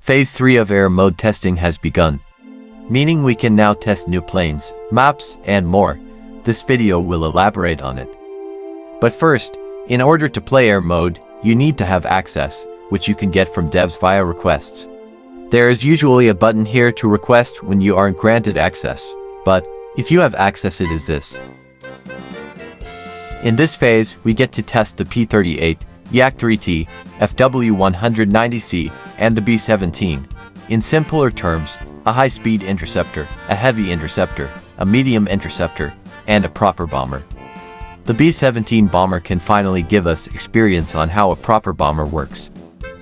Phase 3 of air mode testing has begun, meaning we can now test new planes, maps, and more. This video will elaborate on it. But first, in order to play air mode, you need to have access, which you can get from devs via requests. There is usually a button here to request when you aren't granted access, but if you have access, it is this. In this phase, we get to test the P-38, Yak-3T, FW-190C, and the B-17. In simpler terms, a high-speed interceptor, a heavy interceptor, a medium interceptor, and a proper bomber. The B-17 bomber can finally give us experience on how a proper bomber works.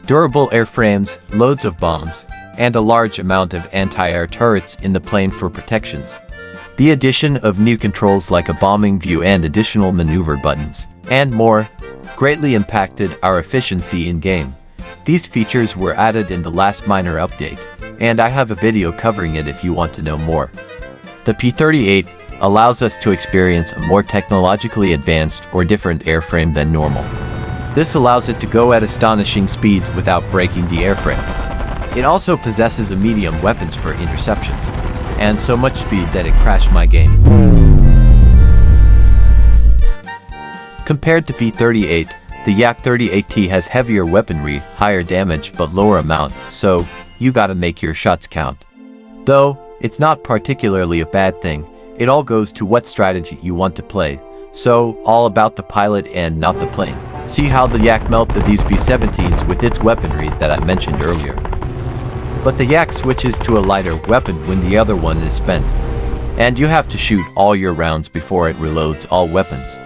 Durable airframes, loads of bombs, and a large amount of anti-air turrets in the plane for protections. The addition of new controls like a bombing view and additional maneuver buttons, and more, greatly impacted our efficiency in-game. These features were added in the last minor update, and I have a video covering it if you want to know more. The P-38 allows us to experience a more technologically advanced or different airframe than normal. This allows it to go at astonishing speeds without breaking the airframe. It also possesses a medium weapons for interceptions, and so much speed that it crashed my game. Compared to P-38, the Yak-38T has heavier weaponry, higher damage but lower amount, so you gotta make your shots count. Though, it's not particularly a bad thing, it all goes to what strategy you want to play, so all about the pilot and not the plane. See how the Yak melted these B-17s with its weaponry that I mentioned earlier. But the Yak switches to a lighter weapon when the other one is spent, and you have to shoot all your rounds before it reloads all weapons.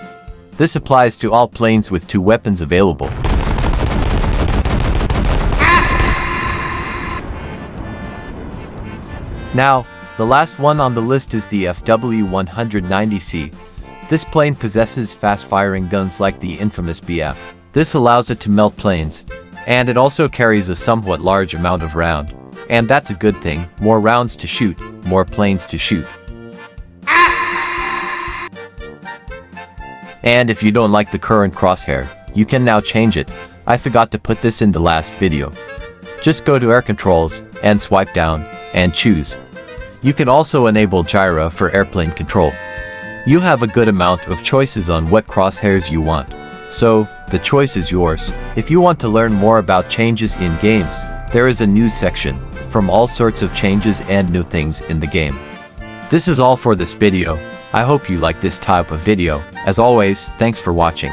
This applies to all planes with 2 weapons available. Now, the last one on the list is the FW-190C. This plane possesses fast-firing guns like the infamous BF. This allows it to melt planes, and it also carries a somewhat large amount of round. And that's a good thing, more rounds to shoot, more planes to shoot. And if you don't like the current crosshair, you can now change it. I forgot to put this in the last video. Just go to Air Controls, and swipe down, and choose. You can also enable gyro for airplane control. You have a good amount of choices on what crosshairs you want, so the choice is yours. If you want to learn more about changes in games, there is a news section from all sorts of changes and new things in the game. This is all for this video. I hope you like this type of video. As always, thanks for watching.